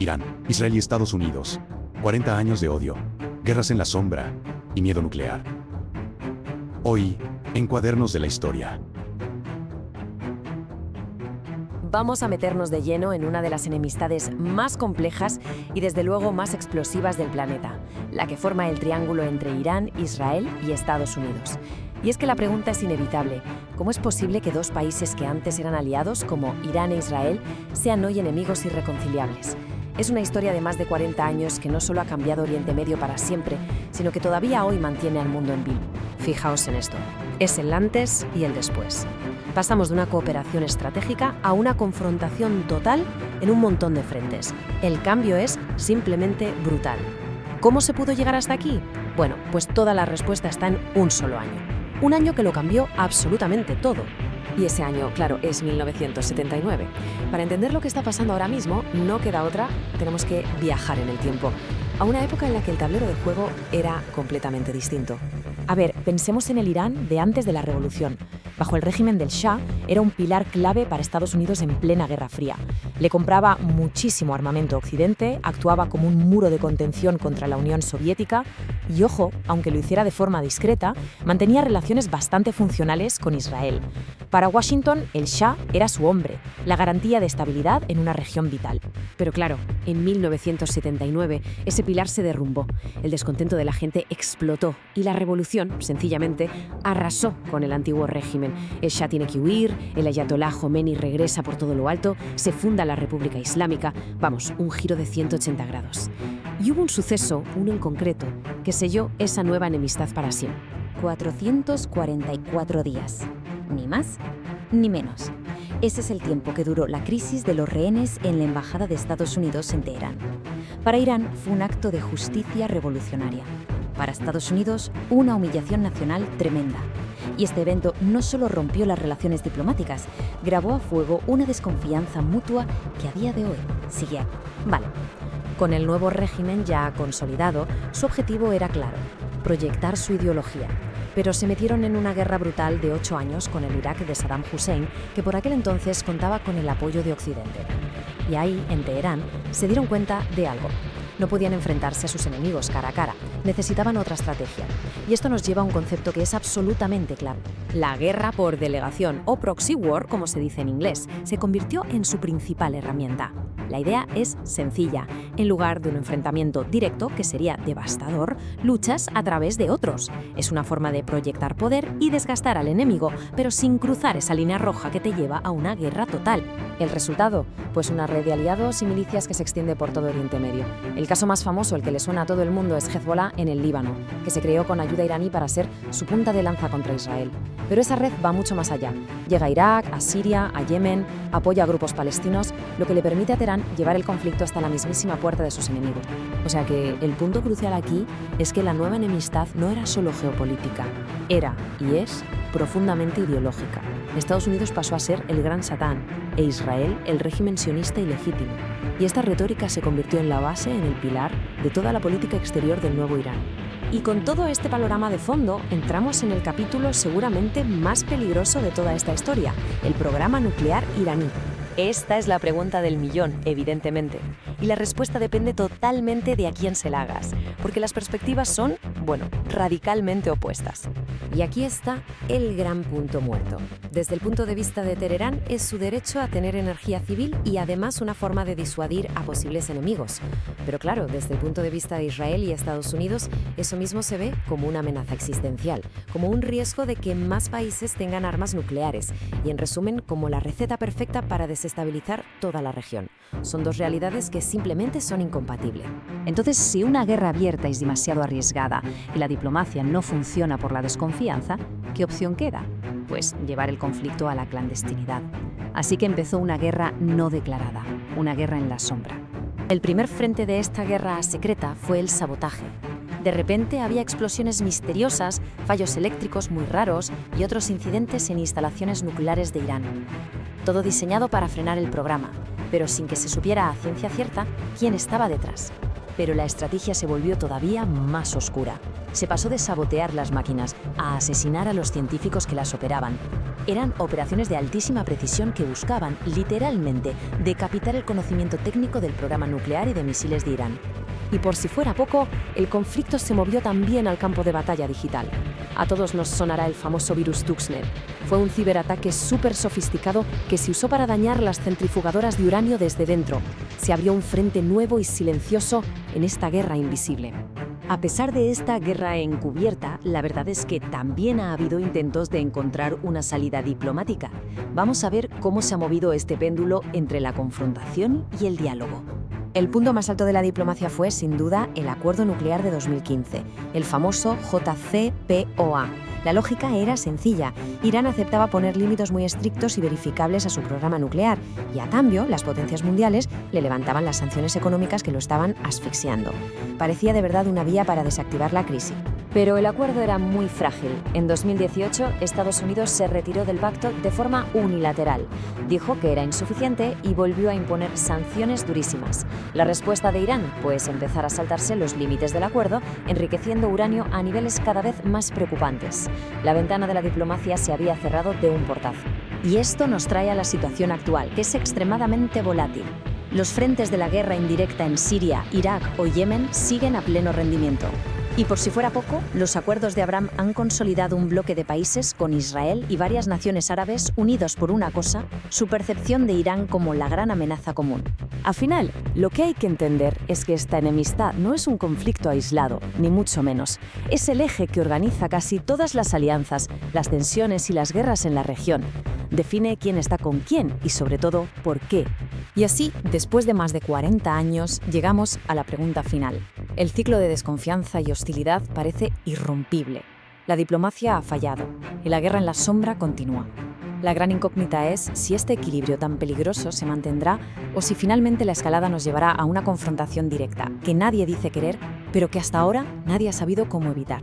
Irán, Israel y Estados Unidos. 40 años de odio, guerras en la sombra y miedo nuclear. Hoy, en Cuadernos de la Historia. Vamos a meternos de lleno en una de las enemistades más complejas y desde luego más explosivas del planeta, la que forma el triángulo entre Irán, Israel y Estados Unidos. Y es que la pregunta es inevitable: ¿cómo es posible que dos países que antes eran aliados, como Irán e Israel, sean hoy enemigos irreconciliables? Es una historia de más de 40 años que no solo ha cambiado Oriente Medio para siempre, sino que todavía hoy mantiene al mundo en vilo. Fijaos en esto: es el antes y el después. Pasamos de una cooperación estratégica a una confrontación total en un montón de frentes. El cambio es simplemente brutal. ¿Cómo se pudo llegar hasta aquí? Bueno, pues toda la respuesta está en un solo año. Un año que lo cambió absolutamente todo. Y ese año, claro, es 1979. Para entender lo que está pasando ahora mismo, no queda otra, tenemos que viajar en el tiempo, a una época en la que el tablero de juego era completamente distinto. A ver, pensemos en el Irán de antes de la Revolución. Bajo el régimen del Shah, era un pilar clave para Estados Unidos en plena Guerra Fría. Le compraba muchísimo armamento a Occidente, actuaba como un muro de contención contra la Unión Soviética y, ojo, aunque lo hiciera de forma discreta, mantenía relaciones bastante funcionales con Israel. Para Washington, el Shah era su hombre, la garantía de estabilidad en una región vital. Pero claro, en 1979 ese pilar se derrumbó, el descontento de la gente explotó y la revolución, sencillamente, arrasó con el antiguo régimen. El Shah tiene que huir, el ayatolá Jomeini regresa por todo lo alto, se funda la República Islámica, vamos, un giro de 180 grados. Y hubo un suceso, uno en concreto, que selló esa nueva enemistad para siempre. 444 días. Ni más, ni menos. Ese es el tiempo que duró la crisis de los rehenes en la Embajada de Estados Unidos en Teherán. Para Irán fue un acto de justicia revolucionaria. Para Estados Unidos, una humillación nacional tremenda. Y este evento no solo rompió las relaciones diplomáticas, grabó a fuego una desconfianza mutua que a día de hoy sigue aquí. Vale. Con el nuevo régimen ya consolidado, su objetivo era claro: proyectar su ideología. Pero se metieron en una guerra brutal de 8 años con el Irak de Saddam Hussein, que por aquel entonces contaba con el apoyo de Occidente. Y ahí, en Teherán, se dieron cuenta de algo. No podían enfrentarse a sus enemigos cara a cara, necesitaban otra estrategia. Y esto nos lleva a un concepto que es absolutamente claro. La guerra por delegación, o proxy war, como se dice en inglés, se convirtió en su principal herramienta. La idea es sencilla: en lugar de un enfrentamiento directo, que sería devastador, luchas a través de otros. Es una forma de proyectar poder y desgastar al enemigo, pero sin cruzar esa línea roja que te lleva a una guerra total. ¿El resultado? Pues una red de aliados y milicias que se extiende por todo Oriente Medio. El caso más famoso, el que le suena a todo el mundo, es Hezbollah en el Líbano, que se creó con ayuda iraní para ser su punta de lanza contra Israel. Pero esa red va mucho más allá. Llega a Irak, a Siria, a Yemen, apoya a grupos palestinos, lo que le permite a Teherán llevar el conflicto hasta la mismísima puerta de sus enemigos. O sea que el punto crucial aquí es que la nueva enemistad no era solo geopolítica, era y es profundamente ideológica. Estados Unidos pasó a ser el gran Satán e Israel el régimen sionista ilegítimo. Y esta retórica se convirtió en la base, en el pilar de toda la política exterior del nuevo Irán. Y con todo este panorama de fondo, entramos en el capítulo seguramente más peligroso de toda esta historia: el programa nuclear iraní. Esta es la pregunta del millón, evidentemente. Y la respuesta depende totalmente de a quién se la hagas, porque las perspectivas son, bueno, radicalmente opuestas. Y aquí está el gran punto muerto. Desde el punto de vista de Teherán, es su derecho a tener energía civil y además una forma de disuadir a posibles enemigos. Pero claro, desde el punto de vista de Israel y Estados Unidos, eso mismo se ve como una amenaza existencial, como un riesgo de que más países tengan armas nucleares y, en resumen, como la receta perfecta para desestabilizar toda la región. Son dos realidades que simplemente son incompatibles. Entonces, si una guerra abierta es demasiado arriesgada y la diplomacia no funciona por la desconfianza, ¿qué opción queda? Pues llevar el conflicto a la clandestinidad. Así que empezó una guerra no declarada, una guerra en la sombra. El primer frente de esta guerra secreta fue el sabotaje. De repente había explosiones misteriosas, fallos eléctricos muy raros y otros incidentes en instalaciones nucleares de Irán. Todo diseñado para frenar el programa, pero sin que se supiera a ciencia cierta quién estaba detrás. Pero la estrategia se volvió todavía más oscura. Se pasó de sabotear las máquinas a asesinar a los científicos que las operaban. Eran operaciones de altísima precisión que buscaban, literalmente, decapitar el conocimiento técnico del programa nuclear y de misiles de Irán. Y por si fuera poco, el conflicto se movió también al campo de batalla digital. A todos nos sonará el famoso virus Stuxnet. Fue un ciberataque súper sofisticado que se usó para dañar las centrifugadoras de uranio desde dentro. Se abrió un frente nuevo y silencioso en esta guerra invisible. A pesar de esta guerra encubierta, la verdad es que también ha habido intentos de encontrar una salida diplomática. Vamos a ver cómo se ha movido este péndulo entre la confrontación y el diálogo. El punto más alto de la diplomacia fue, sin duda, el acuerdo nuclear de 2015, el famoso JCPOA. La lógica era sencilla. Irán aceptaba poner límites muy estrictos y verificables a su programa nuclear, y a cambio, las potencias mundiales le levantaban las sanciones económicas que lo estaban asfixiando. Parecía de verdad una vía para desactivar la crisis. Pero el acuerdo era muy frágil. En 2018, Estados Unidos se retiró del pacto de forma unilateral. Dijo que era insuficiente y volvió a imponer sanciones durísimas. La respuesta de Irán, pues empezar a saltarse los límites del acuerdo, enriqueciendo uranio a niveles cada vez más preocupantes. La ventana de la diplomacia se había cerrado de un portazo. Y esto nos trae a la situación actual, que es extremadamente volátil. Los frentes de la guerra indirecta en Siria, Irak o Yemen siguen a pleno rendimiento. Y por si fuera poco, los acuerdos de Abraham han consolidado un bloque de países con Israel y varias naciones árabes unidos por una cosa, su percepción de Irán como la gran amenaza común. Al final, lo que hay que entender es que esta enemistad no es un conflicto aislado, ni mucho menos. Es el eje que organiza casi todas las alianzas, las tensiones y las guerras en la región. Define quién está con quién y, sobre todo, por qué. Y así, después de más de 40 años, llegamos a la pregunta final. El ciclo de desconfianza y hostilidad parece irrompible. La diplomacia ha fallado y la guerra en la sombra continúa. La gran incógnita es si este equilibrio tan peligroso se mantendrá o si finalmente la escalada nos llevará a una confrontación directa que nadie dice querer, pero que hasta ahora nadie ha sabido cómo evitar.